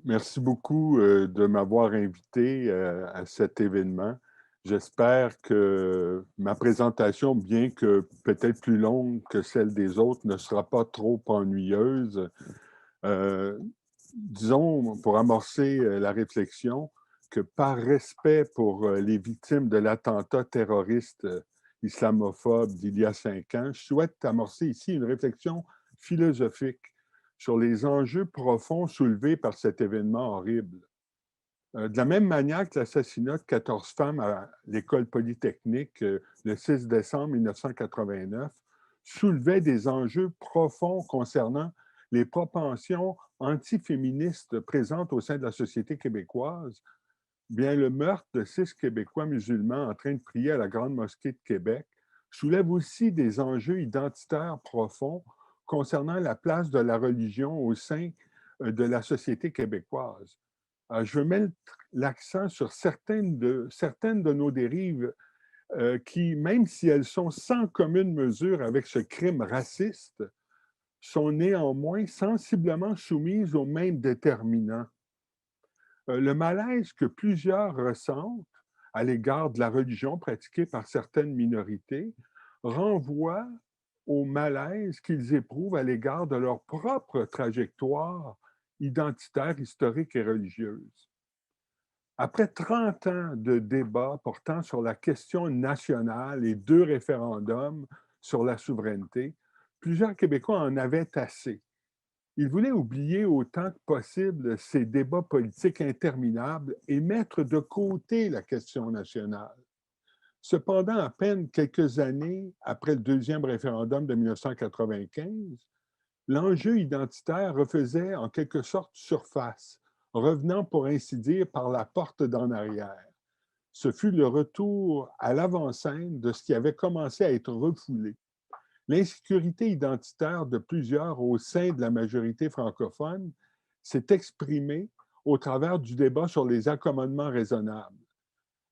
Merci beaucoup de m'avoir invité à cet événement. J'espère que ma présentation, bien que peut-être plus longue que celle des autres, ne sera pas trop ennuyeuse. Euh, Disons, pour amorcer la réflexion, que par respect pour les victimes de l'attentat terroriste islamophobe d'il y a 5 ans, je souhaite amorcer ici une réflexion philosophique sur les enjeux profonds soulevés par cet événement horrible. De la même manière que l'assassinat de 14 femmes à l'école polytechnique le 6 décembre 1989 soulevait des enjeux profonds concernant les propensions antiféministes présentes au sein de la société québécoise, bien le meurtre de 6 Québécois musulmans en train de prier à la Grande Mosquée de Québec soulève aussi des enjeux identitaires profonds concernant la place de la religion au sein de la société québécoise. Je veux mettre l'accent sur certaines de nos dérives qui, même si elles sont sans commune mesure avec ce crime raciste, sont néanmoins sensiblement soumises aux mêmes déterminants. Le malaise que plusieurs ressentent à l'égard de la religion pratiquée par certaines minorités renvoie au malaise qu'ils éprouvent à l'égard de leur propre trajectoire identitaire, historique et religieuse. Après 30 ans de débats portant sur la question nationale et 2 référendums sur la souveraineté, plusieurs Québécois en avaient assez. Ils voulaient oublier autant que possible ces débats politiques interminables et mettre de côté la question nationale. Cependant, à peine quelques années après le deuxième référendum de 1995, l'enjeu identitaire refaisait en quelque sorte surface, revenant pour ainsi dire par la porte d'en arrière. Ce fut le retour à l'avant-scène de ce qui avait commencé à être refoulé. L'insécurité identitaire de plusieurs au sein de la majorité francophone s'est exprimée au travers du débat sur les accommodements raisonnables.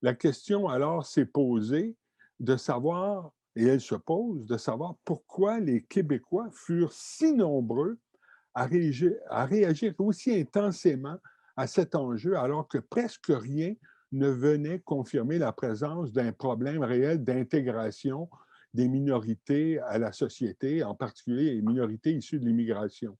La question alors s'est posée de savoir, et elle se pose, de savoir pourquoi les Québécois furent si nombreux à réagir aussi intensément à cet enjeu, alors que presque rien ne venait confirmer la présence d'un problème réel d'intégration des minorités à la société, en particulier les minorités issues de l'immigration.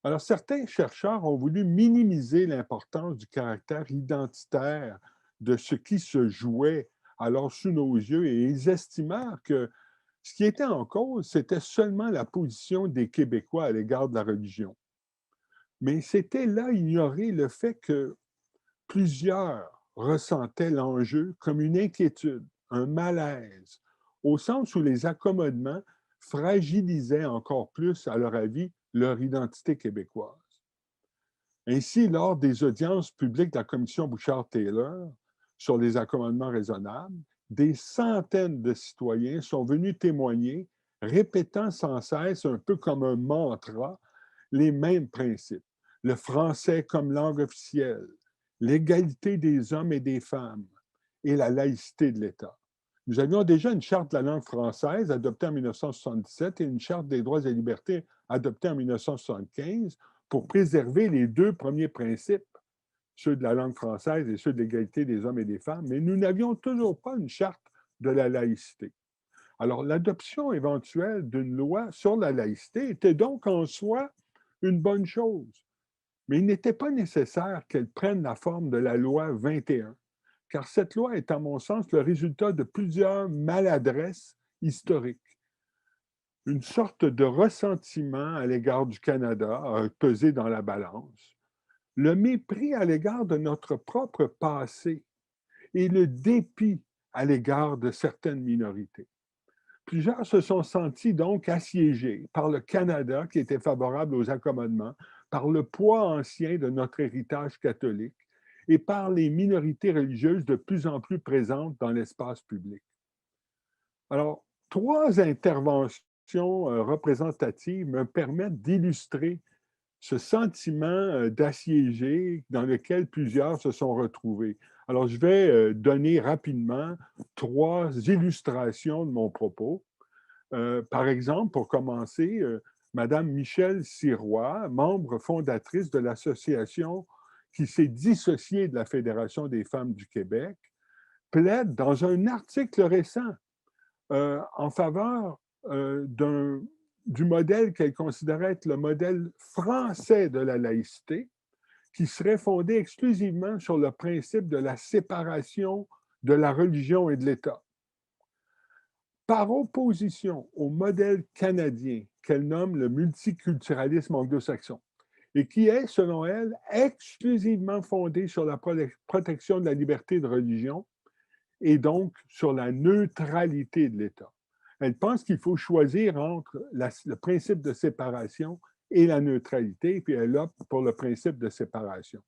Alors, certains chercheurs ont voulu minimiser l'importance du caractère identitaire de ce qui se jouait alors sous nos yeux et ils estimèrent que ce qui était en cause, c'était seulement la position des Québécois à l'égard de la religion. Mais c'était là ignorer le fait que plusieurs ressentaient l'enjeu comme une inquiétude, un malaise, au sens où les accommodements fragilisaient encore plus, à leur avis, leur identité québécoise. Ainsi, lors des audiences publiques de la commission Bouchard-Taylor sur les accommodements raisonnables, des centaines de citoyens sont venus témoigner, répétant sans cesse, un peu comme un mantra, les mêmes principes. Le français comme langue officielle, l'égalité des hommes et des femmes et la laïcité de l'État. Nous avions déjà une charte de la langue française adoptée en 1977 et une charte des droits et libertés adoptée en 1975 pour préserver les 2 premiers principes, ceux de la langue française et ceux de l'égalité des hommes et des femmes, mais nous n'avions toujours pas une charte de la laïcité. Alors, l'adoption éventuelle d'une loi sur la laïcité était donc en soi une bonne chose, mais il n'était pas nécessaire qu'elle prenne la forme de la loi 21, car cette loi est, à mon sens, le résultat de plusieurs maladresses historiques. Une sorte de ressentiment à l'égard du Canada a pesé dans la balance, le mépris à l'égard de notre propre passé et le dépit à l'égard de certaines minorités. Plusieurs se sont sentis donc assiégés par le Canada qui était favorable aux accommodements, par le poids ancien de notre héritage catholique et par les minorités religieuses de plus en plus présentes dans l'espace public. Alors, 3 interventions représentatives me permettent d'illustrer ce sentiment d'assiégé dans lequel plusieurs se sont retrouvés. Alors, je vais donner rapidement 3 illustrations de mon propos. Par exemple, pour commencer, Madame Michèle Sirois, membre fondatrice de l'association qui s'est dissociée de la Fédération des femmes du Québec, plaide dans un article récent en faveur du modèle qu'elle considérait être le modèle français de la laïcité, qui serait fondé exclusivement sur le principe de la séparation de la religion et de l'État. Par opposition au modèle canadien qu'elle nomme le multiculturalisme anglo-saxon, et qui est, selon elle, exclusivement fondé sur la protection de la liberté de religion et donc sur la neutralité de l'État. Elle pense qu'il faut choisir entre le principe de séparation et la neutralité, puis elle opte pour le principe de séparation.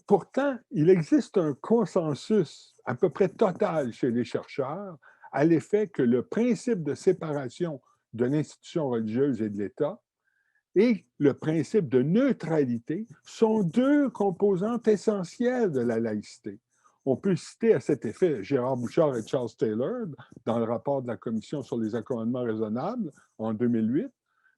Pourtant, il existe un consensus à peu près total chez les chercheurs à l'effet que le principe de séparation de l'institution religieuse et de l'État et le principe de neutralité sont deux composantes essentielles de la laïcité. On peut citer à cet effet Gérard Bouchard et Charles Taylor dans le rapport de la Commission sur les accommodements raisonnables en 2008,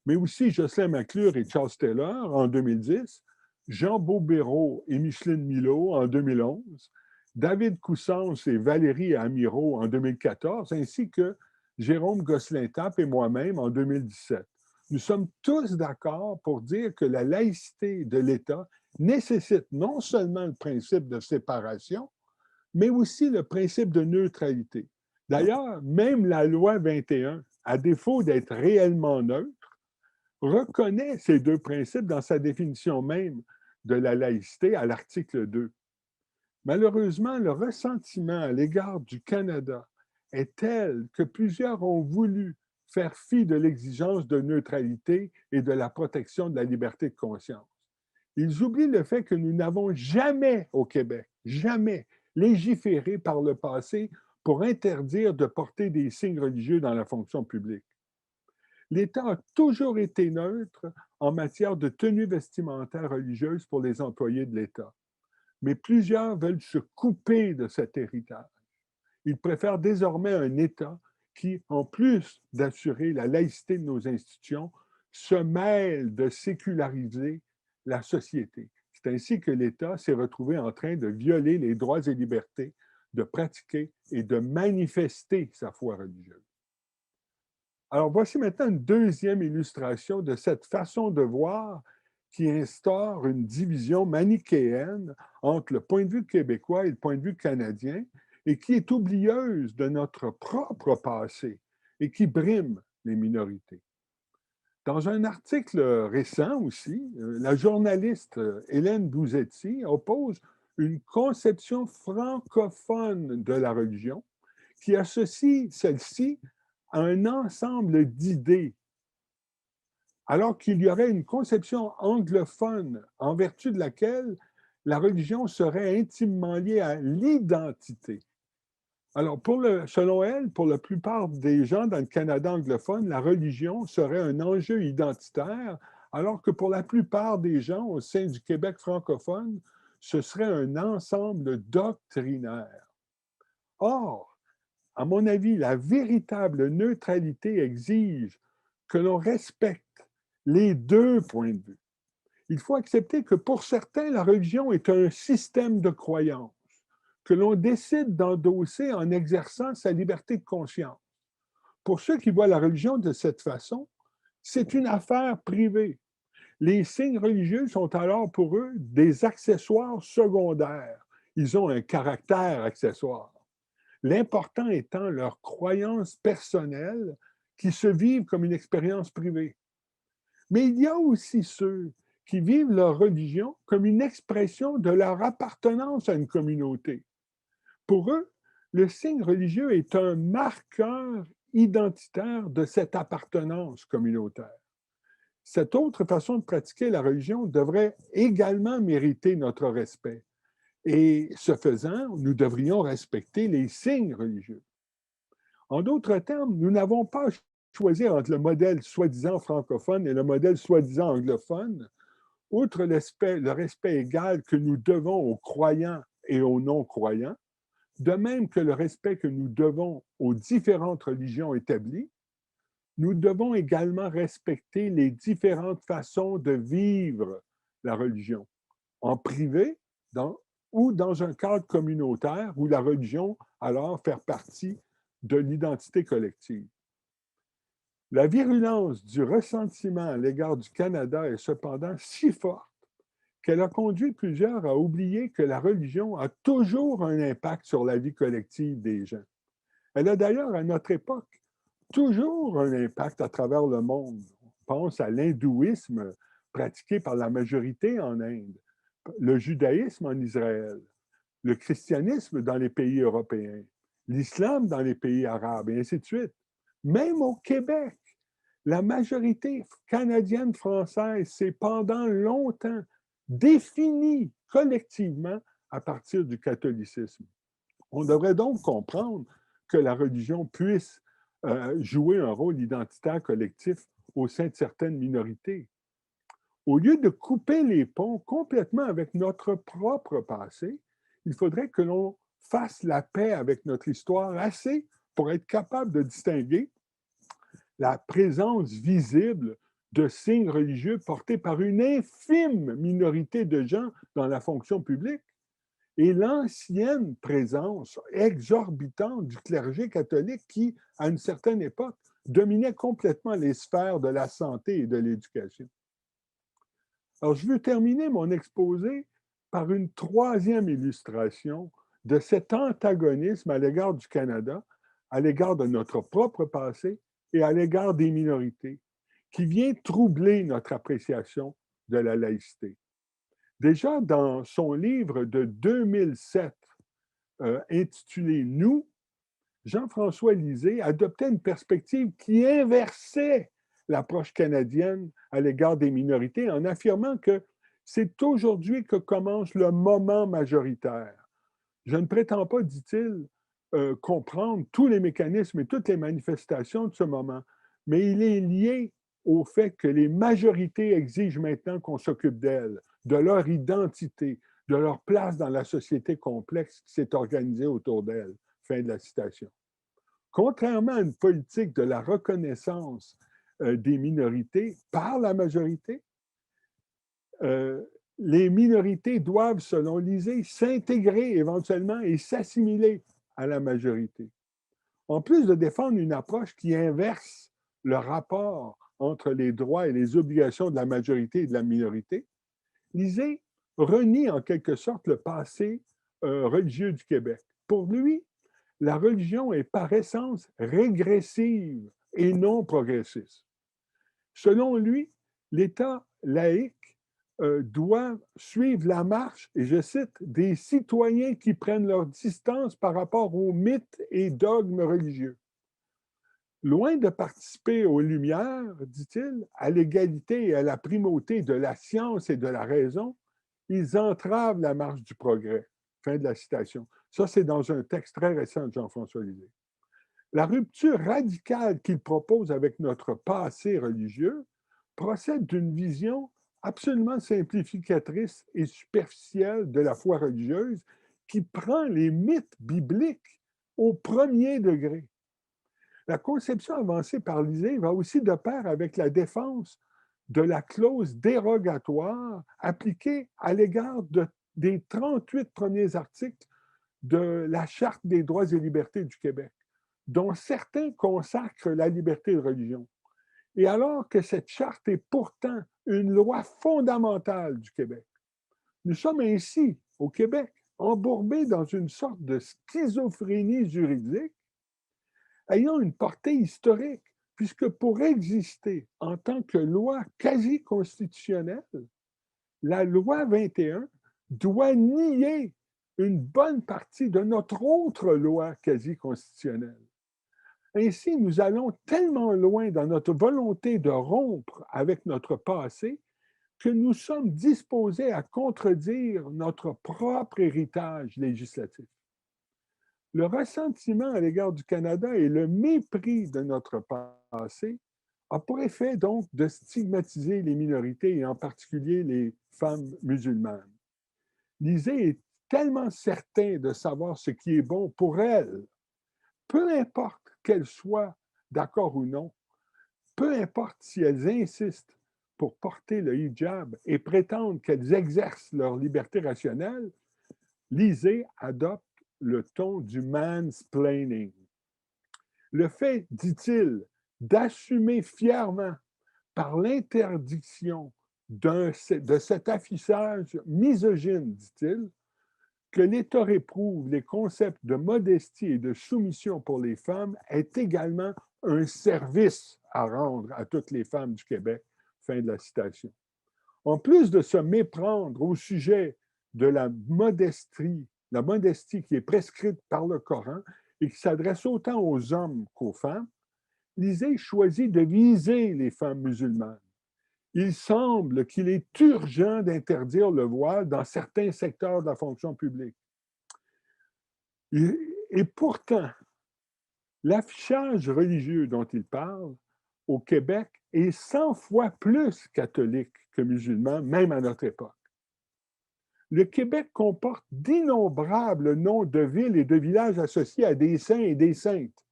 mais aussi Jocelyn McClure et Charles Taylor en 2010, Jean Bobéro et Micheline Milot en 2011, David Coussens et Valérie Amirault en 2014, ainsi que Jérôme Gosselin-Tappe et moi-même en 2017. Nous sommes tous d'accord pour dire que la laïcité de l'État nécessite non seulement le principe de séparation, mais aussi le principe de neutralité. D'ailleurs, même la loi 21, à défaut d'être réellement neutre, reconnaît ces deux principes dans sa définition même de la laïcité à l'article 2. Malheureusement, le ressentiment à l'égard du Canada est tel que plusieurs ont voulu faire fi de l'exigence de neutralité et de la protection de la liberté de conscience. Ils oublient le fait que nous n'avons jamais au Québec, jamais légiféré par le passé pour interdire de porter des signes religieux dans la fonction publique. L'État a toujours été neutre en matière de tenue vestimentaire religieuse pour les employés de l'État. Mais plusieurs veulent se couper de cet héritage. Ils préfèrent désormais un État qui, en plus d'assurer la laïcité de nos institutions, se mêle de séculariser la société. C'est ainsi que l'État s'est retrouvé en train de violer les droits et libertés, de pratiquer et de manifester sa foi religieuse. Alors, voici maintenant une deuxième illustration de cette façon de voir qui instaure une division manichéenne entre le point de vue québécois et le point de vue canadien et qui est oublieuse de notre propre passé et qui brime les minorités. Dans un article récent aussi, la journaliste Hélène Bouzetti oppose une conception francophone de la religion qui associe celle-ci à un ensemble d'idées, alors qu'il y aurait une conception anglophone en vertu de laquelle la religion serait intimement liée à l'identité. Alors, selon elle, pour la plupart des gens dans le Canada anglophone, la religion serait un enjeu identitaire, alors que pour la plupart des gens au sein du Québec francophone, ce serait un ensemble doctrinaire. Or, à mon avis, la véritable neutralité exige que l'on respecte les deux points de vue. Il faut accepter que pour certains, la religion est un système de croyance que l'on décide d'endosser en exerçant sa liberté de conscience. Pour ceux qui voient la religion de cette façon, c'est une affaire privée. Les signes religieux sont alors pour eux des accessoires secondaires. Ils ont un caractère accessoire. L'important étant leurs croyances personnelles qui se vivent comme une expérience privée. Mais il y a aussi ceux qui vivent leur religion comme une expression de leur appartenance à une communauté. Pour eux, le signe religieux est un marqueur identitaire de cette appartenance communautaire. Cette autre façon de pratiquer la religion devrait également mériter notre respect. Et ce faisant, nous devrions respecter les signes religieux. En d'autres termes, nous n'avons pas choisi entre le modèle soi-disant francophone et le modèle soi-disant anglophone, outre le respect égal que nous devons aux croyants et aux non-croyants, de même que le respect que nous devons aux différentes religions établies, Nous devons également respecter les différentes façons de vivre la religion, en privé ou dans un cadre communautaire où la religion alors fait partie de l'identité collective. La virulence du ressentiment à l'égard du Canada est cependant si forte qu'elle a conduit plusieurs à oublier que la religion a toujours un impact sur la vie collective des gens. Elle a d'ailleurs, à notre époque, toujours un impact à travers le monde. On pense à l'hindouisme pratiqué par la majorité en Inde, le judaïsme en Israël, le christianisme dans les pays européens, l'islam dans les pays arabes, et ainsi de suite. Même au Québec, la majorité canadienne-française s'est pendant longtemps définie collectivement à partir du catholicisme. On devrait donc comprendre que la religion puisse jouer un rôle identitaire collectif au sein de certaines minorités. Au lieu de couper les ponts complètement avec notre propre passé, il faudrait que l'on fasse la paix avec notre histoire assez pour être capable de distinguer la présence visible de signes religieux portés par une infime minorité de gens dans la fonction publique et l'ancienne présence exorbitante du clergé catholique qui, à une certaine époque, dominait complètement les sphères de la santé et de l'éducation. Alors, je veux terminer mon exposé par une troisième illustration de cet antagonisme à l'égard du Canada, à l'égard de notre propre passé et à l'égard des minorités, qui vient troubler notre appréciation de la laïcité. Déjà, dans son livre de 2007, intitulé Nous, Jean-François Lisée adoptait une perspective qui inversait l'approche canadienne à l'égard des minorités en affirmant que c'est aujourd'hui que commence le moment majoritaire. Je ne prétends pas, dit-il, comprendre tous les mécanismes et toutes les manifestations de ce moment, mais il est lié au fait que les majorités exigent maintenant qu'on s'occupe d'elles, de leur identité, de leur place dans la société complexe qui s'est organisée autour d'elles. Fin de la citation. Contrairement à une politique de la reconnaissance des minorités par la majorité, euh, les minorités doivent, selon Lisée, s'intégrer éventuellement et s'assimiler à la majorité. En plus de défendre une approche qui inverse le rapport entre les droits et les obligations de la majorité et de la minorité, Lisée renie en quelque sorte le passé religieux du Québec. Pour lui, la religion est par essence régressive et non progressiste. Selon lui, l'État laïque doit suivre la marche, et je cite, des citoyens qui prennent leur distance par rapport aux mythes et dogmes religieux. Loin de participer aux Lumières, dit-il, à l'égalité et à la primauté de la science et de la raison, ils entravent la marche du progrès. Fin de la citation. Ça, c'est dans un texte très récent de Jean-François Lisée. La rupture radicale qu'il propose avec notre passé religieux procède d'une vision absolument simplificatrice et superficielle de la foi religieuse qui prend les mythes bibliques au premier degré. La conception avancée par Lisée va aussi de pair avec la défense de la clause dérogatoire appliquée à l'égard des 38 premiers articles de la Charte des droits et libertés du Québec, dont certains consacrent la liberté de religion. Et alors que cette charte est pourtant une loi fondamentale du Québec, nous sommes ainsi, au Québec, embourbés dans une sorte de schizophrénie juridique ayant une portée historique, puisque pour exister en tant que loi quasi constitutionnelle, la loi 21 doit nier une bonne partie de notre autre loi quasi constitutionnelle. Ainsi, nous allons tellement loin dans notre volonté de rompre avec notre passé que nous sommes disposés à contredire notre propre héritage législatif. Le ressentiment à l'égard du Canada et le mépris de notre passé a pour effet donc de stigmatiser les minorités et en particulier les femmes musulmanes. Lisée est tellement certain de savoir ce qui est bon pour elle, peu importe qu'elle soit d'accord ou non, peu importe si elles insistent pour porter le hijab et prétendent qu'elles exercent leur liberté rationnelle, l'ISEE adopte le ton du mansplaining. Le fait, dit-il, d'assumer fièrement par l'interdiction de cet affichage misogyne, dit-il, que l'État réprouve les concepts de modestie et de soumission pour les femmes est également un service à rendre à toutes les femmes du Québec. Fin de la citation. En plus de se méprendre au sujet de la modestie qui est prescrite par le Coran et qui s'adresse autant aux hommes qu'aux femmes, l'ISEE choisit de viser les femmes musulmanes. Il semble qu'il est urgent d'interdire le voile dans certains secteurs de la fonction publique. Et pourtant, l'affichage religieux dont il parle au Québec est 100 fois plus catholique que musulman, même à notre époque. Le Québec comporte d'innombrables noms de villes et de villages associés à des saints et des saintes.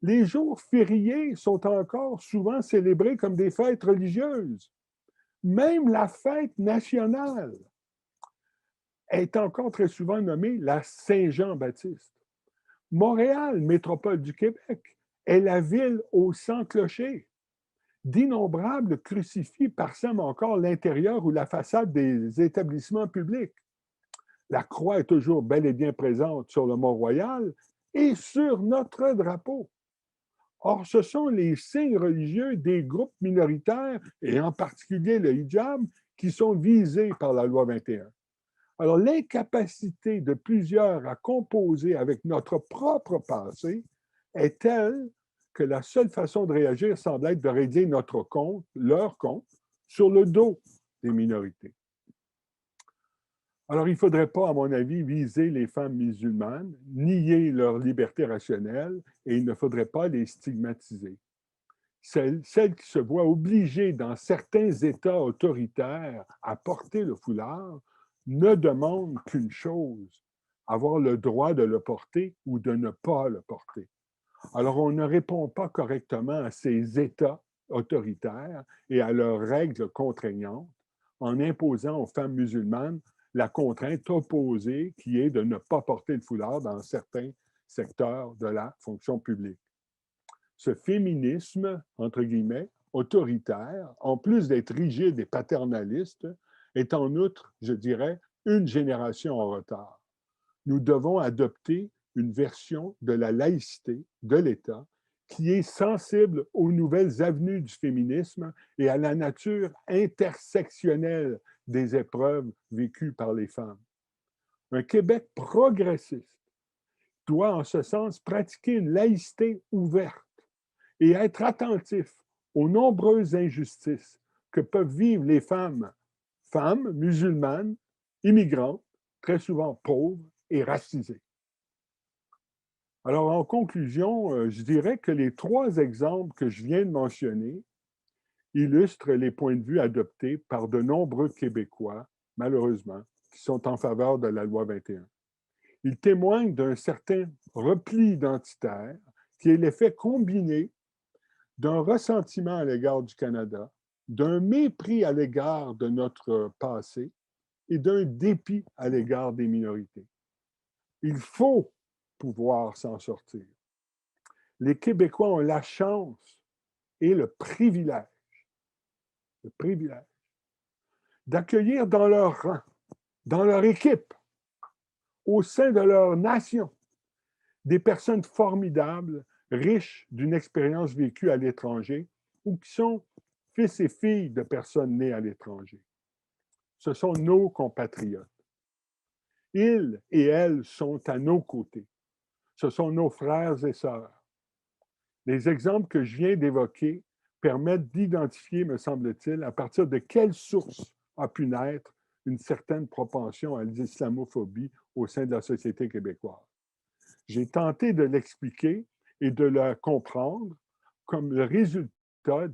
Les jours fériés sont encore souvent célébrés comme des fêtes religieuses. Même la fête nationale est encore très souvent nommée la Saint-Jean-Baptiste. Montréal, métropole du Québec, est la ville aux 100 clochers. D'innombrables crucifix parsèment encore l'intérieur ou la façade des établissements publics. La croix est toujours bel et bien présente sur le Mont-Royal et sur notre drapeau. Or, ce sont les signes religieux des groupes minoritaires, et en particulier le hijab, qui sont visés par la loi 21. Alors, l'incapacité de plusieurs à composer avec notre propre passé est telle que la seule façon de réagir semble être de régler notre compte, leur compte, sur le dos des minorités. Alors, il ne faudrait pas, à mon avis, viser les femmes musulmanes, nier leur liberté rationnelle, et il ne faudrait pas les stigmatiser. Celles qui se voient obligées dans certains États autoritaires à porter le foulard ne demandent qu'une chose, avoir le droit de le porter ou de ne pas le porter. Alors, on ne répond pas correctement à ces États autoritaires et à leurs règles contraignantes en imposant aux femmes musulmanes la contrainte opposée qui est de ne pas porter le foulard dans certains secteurs de la fonction publique. Ce féminisme, entre guillemets, autoritaire, en plus d'être rigide et paternaliste, est en outre, je dirais, une génération en retard. Nous devons adopter une version de la laïcité de l'État qui est sensible aux nouvelles avenues du féminisme et à la nature intersectionnelle des épreuves vécues par les femmes. Un Québec progressiste doit, en ce sens, pratiquer une laïcité ouverte et être attentif aux nombreuses injustices que peuvent vivre les femmes musulmanes, immigrantes, très souvent pauvres et racisées. Alors, en conclusion, je dirais que les 3 exemples que je viens de mentionner illustrent les points de vue adoptés par de nombreux Québécois, malheureusement, qui sont en faveur de la loi 21. Ils témoignent d'un certain repli identitaire qui est l'effet combiné d'un ressentiment à l'égard du Canada, d'un mépris à l'égard de notre passé et d'un dépit à l'égard des minorités. Il faut pouvoir s'en sortir. Les Québécois ont la chance et le privilège d'accueillir dans leur rang, dans leur équipe, au sein de leur nation, des personnes formidables, riches d'une expérience vécue à l'étranger ou qui sont fils et filles de personnes nées à l'étranger. Ce sont nos compatriotes. Ils et elles sont à nos côtés. Ce sont nos frères et sœurs. Les exemples que je viens d'évoquer permettent d'identifier, me semble-t-il, à partir de quelle source a pu naître une certaine propension à l'islamophobie au sein de la société québécoise. J'ai tenté de l'expliquer et de la comprendre comme le résultat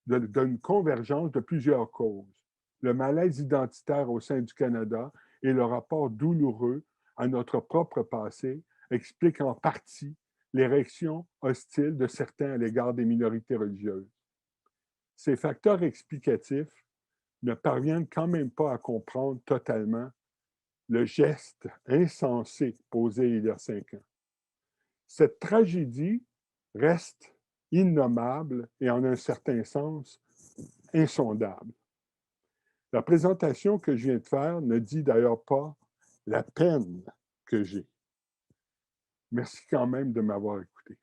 d'une convergence de plusieurs causes. Le malaise identitaire au sein du Canada et le rapport douloureux à notre propre passé expliquent en partie les réactions hostiles de certains à l'égard des minorités religieuses. ces facteurs explicatifs ne parviennent quand même pas à comprendre totalement le geste insensé posé il y a 5 ans. Cette tragédie reste innommable et en un certain sens insondable. La présentation que je viens de faire ne dit d'ailleurs pas la peine que j'ai. Merci quand même de m'avoir écouté.